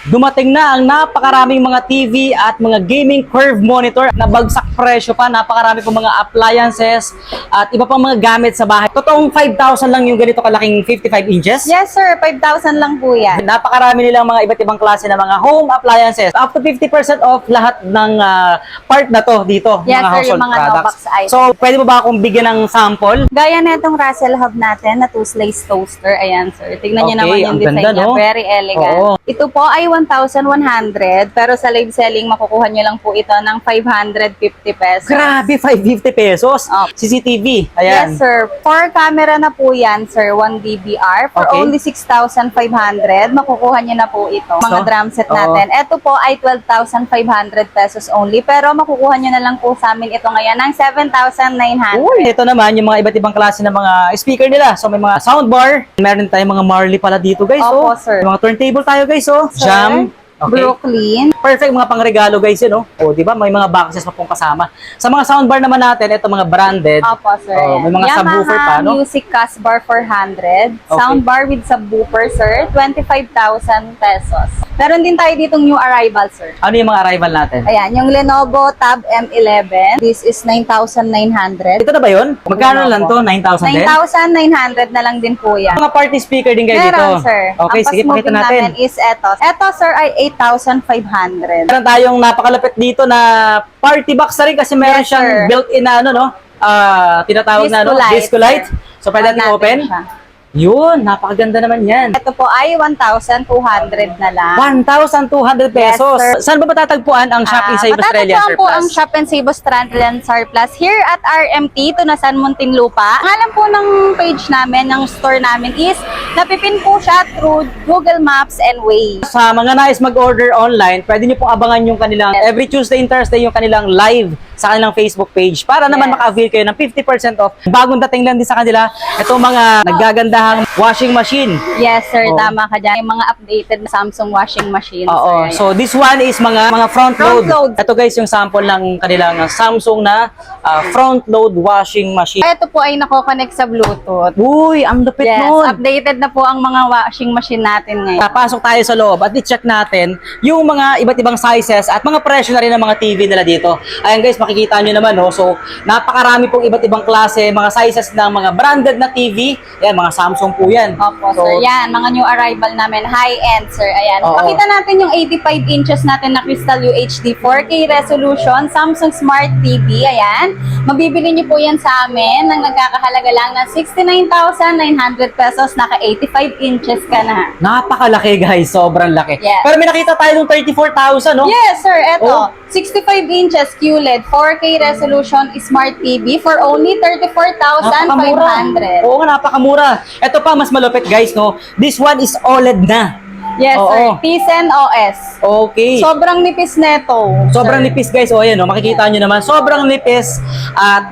Dumating na ang napakaraming mga TV at mga gaming curve monitor na bagsak presyo pa. Napakarami po mga appliances at iba pang mga gamit sa bahay. Totoong 5,000 lang yung ganito kalaking 55 inches? Yes, sir. 5,000 lang po yan. Napakarami nilang mga iba't ibang klase ng mga home appliances. Up to 50% off lahat ng part na to dito. Yes, mga sir, household yung mga products. no-box items. So, pwede mo ba akong bigyan ng sample? Gaya na itong Russell Hub natin na 2-slice toaster. Ayan, sir. Tignan niyo Okay, naman yung ang design ganda, niya. no? Very elegant. Oo. Ito po ay 1,100 pero sa live selling makukuha niyo lang po ito ng 550 pesos. Grabe, 550 pesos. Oh. CCTV. Ayan. Yes, sir. 4 camera na po yan, sir. 1 DVR. For Okay. only 6,500, makukuha niyo na po ito. Mga So, drum set oo. natin. Ito po ay 12,500 pesos only. Pero makukuha niyo na lang po sa amin ito ngayon ng 7,900. Uy, ito naman yung mga iba't ibang klase ng mga speaker nila. So may mga soundbar, meron tayong mga Marley pala dito, guys. Opo, oh. sir. May mga turntable tayo, guys, oh. Sir, Jam. Okay. Brooklyn. Perfect mga pangregalo, guys, yun, oh. Oh, di ba? May mga boxes pa pong kasama. Sa mga soundbar naman natin, ito mga branded. Opo, sir. Oh, may mga subwoofer pa, no? Music Casbar 400. Soundbar with subwoofer, sir. 25,000 pesos. Meron din tayo ditong new arrival, sir. Ano yung mga arrival natin? Ayan, yung Lenovo Tab M11. This is 9,900. Ito na ba yun? Magkano lang to? 9,000 din? 9,900 na lang din po yan. Mga party speaker din kayo dito. Meron, sir. Okay, Ang sige, pakita fast-moving natin. namin is eto. Eto, sir, ay 8,500. Meron tayong napakalapit dito na party box na rin kasi meron Yes, siyang sir. built-in na ano, no? Tinatawag na ano? Disco light. sir. So, pwede On natin natin open. siya. Yun, napakaganda naman yan. Ito po ay 1,200 na lang. 1,200 pesos. Yes, sir. Saan ba matatagpuan ang Shop in Save Australia matatagpuan po ang Surplus? Shop and Save Australian Surplus here at RMT, Tunasan, Muntinlupa. Ang alam po ng page namin, ng store namin is napipin po siya through Google Maps and Waze. Sa mga nais mag-order online, pwede nyo pong abangan yung kanilang every Tuesday and Thursday yung kanilang live sa kanilang Facebook page para naman Yes. maka-avail kayo ng 50% off. Bagong dating lang din sa kanila, itong mga naggagandahang washing machine. Yes, sir. Oo. Tama ka dyan. Yung mga updated na Samsung washing machine. Oo. Sir. So this one is mga front load. Front load. Ito guys yung sample ng kanilang Samsung na front load washing machine. Ito po ay nako-connect sa Bluetooth. Uy, ang lupit Yes, nun. updated na po ang mga washing machine natin ngayon. Papasok tayo sa loob at i-check natin yung mga iba't ibang sizes at mga presyo na rin ng mga TV nila dito. Ayan guys, makikita nyo naman, no? So, napakarami pong iba't ibang klase, mga sizes ng mga branded na TV. Ayan, mga Samsung po yan. Opo, So, sir. Yan, mga new arrival namin. High-end, sir. Ayan. Oo. Pakita natin yung 85 inches natin na Crystal UHD 4K resolution Samsung Smart TV. Ayan. Mabibili niyo po yan sa amin nang nagkakahalaga lang ng 69,900 pesos. Naka 85 inches ka na. Napakalaki guys, sobrang laki. Yes. Pero may nakita tayo ng 34,000, no? Yes, sir. Eto. Oh. 65 inches QLED 4K resolution Smart TV for only 34,500. Oo nga, napakamura. Ito pa, mas malupit guys, no? This one is OLED na. Yes, Oo. sir. Tizen OS. Okay. Sobrang nipis neto. Sobrang sir. nipis guys. O ayan, no? Makikita nyo naman. Sobrang nipis at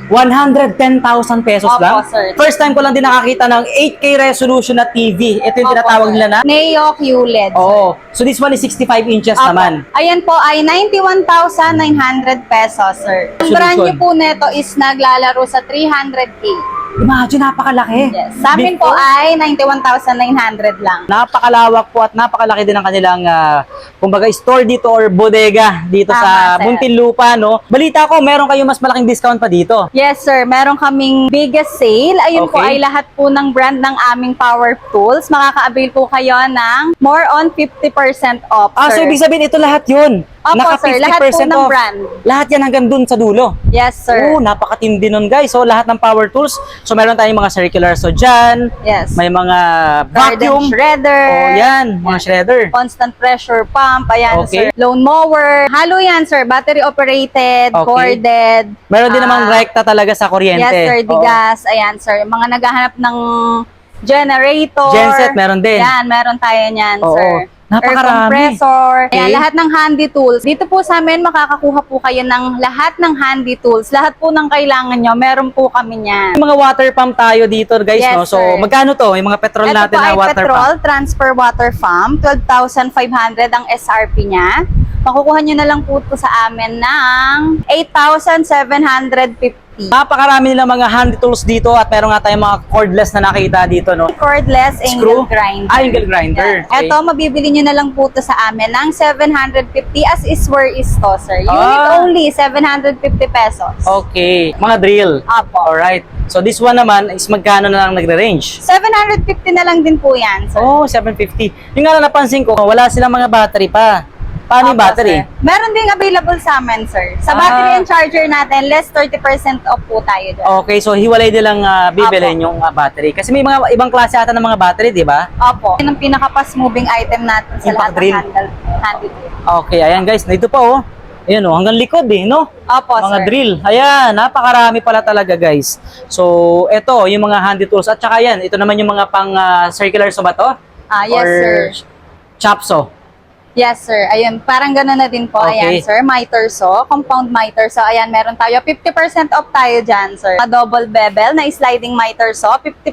110,000 pesos Opo, lang. sir. First time ko lang din nakakita ng 8K resolution na TV. Ito yung Opo, tinatawag sir. nila na. Neo QLED. Oo. So this one is 65 inches Opo. naman. Ayan po ay 91,900 pesos, sir. Ang Solution. brand new po neto is naglalaro sa 300K. Imagine, napakalaki. Yes. Sa amin po Before, ay 91,900 lang. napakalawak po at napakalaki din ang kanilang kumbaga store dito or bodega dito sa Tama, sir. Muntinlupa, no? Balita ko, meron kayo mas malaking discount pa dito. Yes, sir. Meron kaming biggest sale. Ayun po Okay. ay lahat po ng brand ng aming power tools. Makaka-avail po kayo ng more on 50% off, So sir. ibig sabihin, ito lahat yun. Opo, Naka sir. Lahat po 50% ng off. brand. Lahat yan hanggang dun sa dulo. Yes, sir. Oo, napakatindi nun guys. So lahat ng power tools. So meron tayong mga circular so dyan. Yes. May mga Garden vacuum. shredder. Oh, yan. Mga shredder. Constant pressure pump. Ayan, Okay. sir. Lawn mower. Halo yan, sir. Battery operated, Okay. corded. Meron din namang Ah, rekta talaga sa kuryente. Yes, sir. Oo. Digas. Ayan, sir. Mga naghahanap ng generator. Genset, meron din. Yan, meron tayo niyan, Oo. sir. Napakarami. Air compressor. Okay. Ayan, lahat ng handy tools. Dito po sa amin, makakakuha po kayo ng lahat ng handy tools. Lahat po ng kailangan nyo, meron po kami niyan. May mga water pump tayo dito guys, Yes, no? So sir. magkano to? Yung mga petrol Ito natin po na ay water petrol, pump. transfer water pump. 12,500 ang SRP niya. Makukuha nyo na lang po ito sa amin ng 8,750. Napakarami nilang mga hand tools dito at meron nga tayong mga cordless na nakita dito, no? Cordless Screw? angle grinder. Angle grinder. Yan. Ito, mabibili nyo na lang po to sa amin ng 750 as is where is to, sir. Unit only, 750 pesos. Okay. Mga drill. Apo. Alright. So this one naman is magkano na lang nagre-range? 750 na lang din po yan, sir. Oh, 750. Yung nga na napansin ko, wala silang mga battery pa. Paano yung Opo, battery? sir. Meron ding available sa amin, sir. Sa battery and charger natin, less 30% off po tayo dyan. Okay, so hiwalay nilang bibilhin Opo. yung battery. Kasi may mga ibang klase ata ng mga battery, di ba? Opo. Yun ang pinaka-fast moving item natin sa Impact lahat drill. ng handle. Okay, ayan guys, dito pa oh. Ayan oh, hanggang likod no? Opo, Mga sir. drill. Ayan, napakarami pala talaga guys. So, ito, yung mga handy tools. At saka yan, ito naman yung mga pang circular saw ba to? Yes, Or sir. chop saw? Yes, sir. Ayun, parang gano'n na din po. Okay. Ayan, sir. Miter saw, compound miter saw. Ayan, meron tayo. 50% off tayo dyan, sir. Double bevel na sliding miter saw. 50%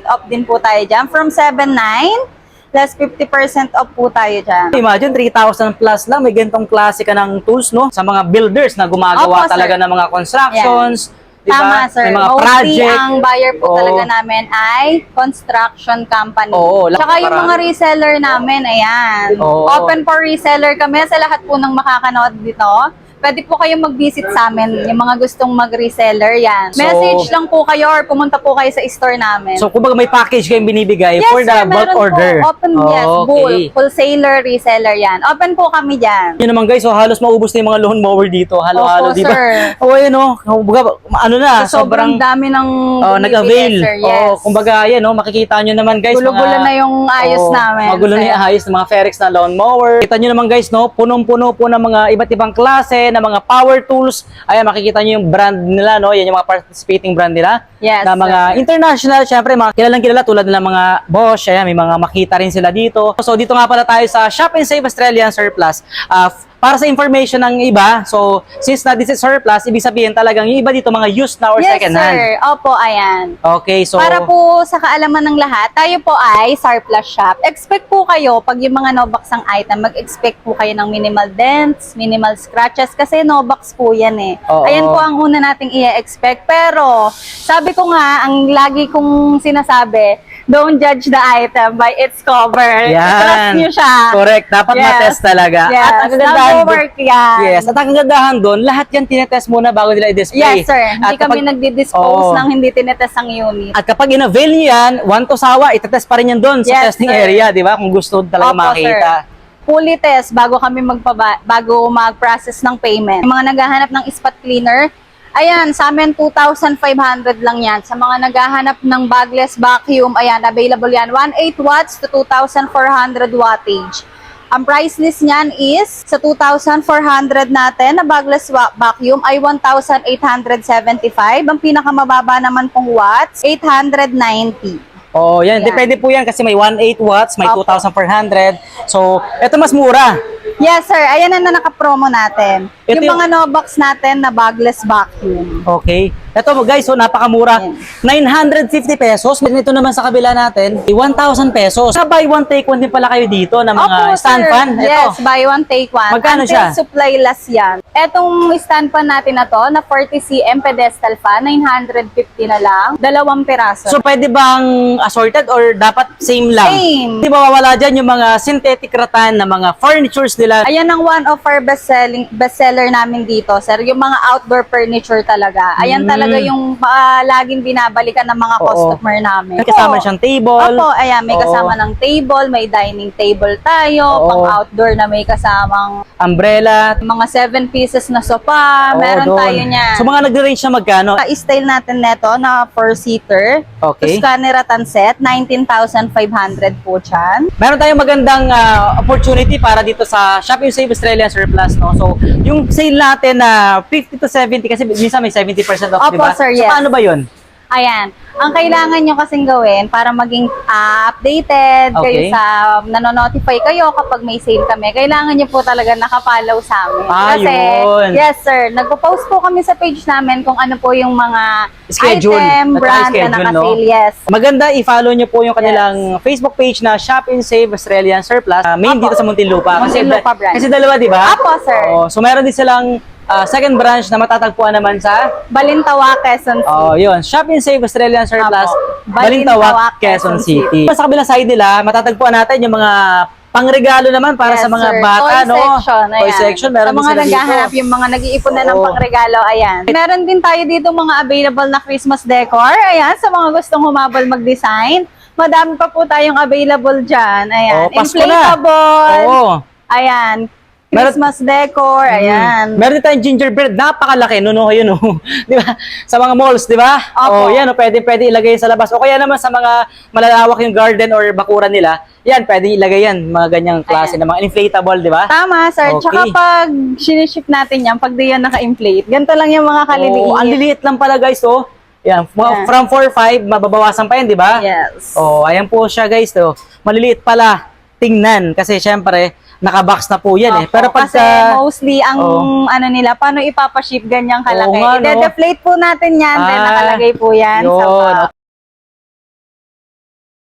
off din po tayo dyan. From 7,900, plus 50% off po tayo dyan. Imagine, 3,000 plus lang. May ganitong klase ka ng tools, no? Sa mga builders na gumagawa Opo, sir. talaga ng mga constructions. Di ba? Tama, sir. May mga Mostly, project. ang buyer po Oo. talaga namin ay construction company. Oo, Tsaka yung marami. mga reseller namin, ayan. Oo. Open for reseller kami sa lahat po ng makakanood dito. Pwede po kayong mag-visit sa amin, yung mga gustong mag-reseller, yan. So- Message lang po kayo or pumunta po kayo sa store namin. So, kumbaga may package kayong binibigay yes, for the sir, bulk meron order. Po. Open, yes, Okay. bulk, wholesaler, reseller, yan. Open po kami dyan. Yun naman guys, so halos maubos na yung mga lawn mower dito. Halo-halo, Opo, di ba? sir. Oo, yun oh. Kumbaga, ano na, Sobrang dami ng nag-avail. bumibili, sir. Yes. Oo, kumbaga, yan oh, makikita nyo naman guys. Gulo-gulo na yung ayos namin, Magulo na sir. yung ayos ng mga Ferex na lawn mower. Kita nyo naman guys, no, punong-puno po ng mga iba't ibang klase, ng mga power tools. Ayan, makikita nyo yung brand nila, no? Yan yung mga participating brand nila. Yes, na mga sir. international, syempre, mga kilalang kilala tulad nila mga Bosch. Ayan, may mga makita rin sila dito. So, dito nga pala tayo sa Shop and Save Australian Surplus. Para sa information ng iba, so since na this is surplus, ibig sabihin talagang yung iba dito mga used na or Yes, second sir. hand. Opo, ayan. Okay, so Para po sa kaalaman ng lahat, tayo po ay surplus shop. Expect po kayo, pag yung mga no-box ang item, mag-expect po kayo ng minimal dents, minimal scratches, kasi no-box po yan eh. Oo. Ayan po ang una nating i-expect. Pero, sabi ko nga, ang lagi kong sinasabi, don't judge the item by its cover. Trust nyo siya. Correct. Dapat Yes. ma-test talaga. Yes, At ang kagandahan nag-work yan. Yes, at ang kagandahan doon, lahat yan tinetest muna bago nila i-display. Yes, sir. At Hindi kami nagdi-dispose Oo. ng hindi tinetest ang unit. At kapag in-avail nyo yan, one to sawa, itetest pa rin yan doon sa Yes, testing sir. area, di ba? Kung gusto talaga Opo, makita. sir. Fully test bago kami bago mag-process ng payment. Yung mga naghahanap ng spot cleaner, ayan, sa amin 2,500 lang yan. Sa mga naghahanap ng bagless vacuum, ayan, available yan. 1.8 watts to 2,400 wattage. Ang price list niyan is sa 2,400 natin na bagless vacuum ay 1,875. Ang pinakamababa naman pong watts, 890. Oh, yan. Yan. Depende po yan kasi may 1.8 watts, may Opo. 2,400. So, eto mas mura. Yes, sir. Ayan na naka-promo natin. Ito yung yung- mga no-box natin na bagless vacuum. Okay. Ito guys, so napakamura. Yan. 950 pesos. Ito naman sa kabila natin, 1,000 pesos. Sa buy one take one din pala kayo dito na mga Opo, stand sir. fan. Ito. Yes, buy one, take one. Magkano Until siya? supply last yan. Etong stand fan natin na to, na 40 cm pedestal fan, 950 na lang. 2 piraso. So pwede bang assorted or dapat same lang? Same. Hindi mawawala dyan yung mga synthetic rattan na mga furnitures nila. Ayan ang one of our bestseller namin dito, sir. Yung mga outdoor furniture talaga. Ayan talaga yung laging binabalikan ng mga Oo. customer namin. May kasama Oo. siyang table. Opo, ayan, may Oo. kasama ng table, may dining table tayo, Oo. pang outdoor na may kasamang Umbrella. mga 7 pieces na sofa, Oo, meron doon. tayo niyan. So mga nag-range na magkano? Style natin neto na 4-seater. Okay. Tuscany rattan set, 19,500 po dyan. Meron tayong magandang opportunity para dito sa Shop and Save Australian Surplus, no? So, yung sale natin na 50 to 70 kasi minsan may 70% off, Opo, di ba? sir, So, yes. paano ba 'yun? Ayan. Ang kailangan nyo kasing gawin para maging updated kayo Okay. sa nanonotify kayo kapag may sale kami, kailangan nyo po talaga nakapollow sa amin. Kasi, Yun. yes sir, nagpo-post po kami sa page namin kung ano po yung mga Schedule. item, At brand na schedule, naka-sale. Yes. Maganda i-follow nyo po yung kanilang Facebook page na Shop and Save Australian Surplus. Main Apo. dito sa Muntinlupa. Muntinlupa branch. Kasi dalawa, di ba? Apo, sir. Oo. So meron din silang second branch na matatagpuan naman sa Balintawa, Quezon City. Oh, yun. Shop and Save Australian Surplus, Apo. Balintawak, Quezon City. Sa kabilang side nila, matatagpuan natin yung mga pangregalo naman para Yes, sa mga sir. bata, Toy no? section, Toy ayan. section, meron sa mga din sila naghahanap, dito. yung mga nag-iipon na ng Oo. pangregalo, ayan. Meron din tayo dito mga available na Christmas decor, ayan, sa mga gustong humabol mag-design. Madami pa po tayong available dyan, ayan. Oo, Pasko na. Inflatable, Oo. ayan. Christmas decor, ayan. Meron din tayong gingerbread, napakalaki, no, yun, no. Di ba? Sa mga malls, di ba? Opo. Oh, yan, pwede ilagay sa labas. O kaya naman sa mga malalawak yung garden or bakuran nila, yan, pwede ilagay yan, mga ganyang klase Ayan. ng mga inflatable, di ba? Tama, sir. Okay. Tsaka pag siniship natin yan, pag di yan naka-inflate, ganito lang yung mga kaliliit. Oh, ang liliit lang pala, guys, oh. Yan, Yan. from 4-5, mababawasan pa yan, di ba? Yes. Oh, ayan po siya, guys, oh. Maliliit pala tingnan kasi syempre naka-box na po yan eh. Opo, Pero kasi pagka mostly ang Oo. ano nila, paano ipapaship ganyang kalaki. Oo nga, no? I-deflate po natin yan, then Ah, nakalagay po yan sa yun. box.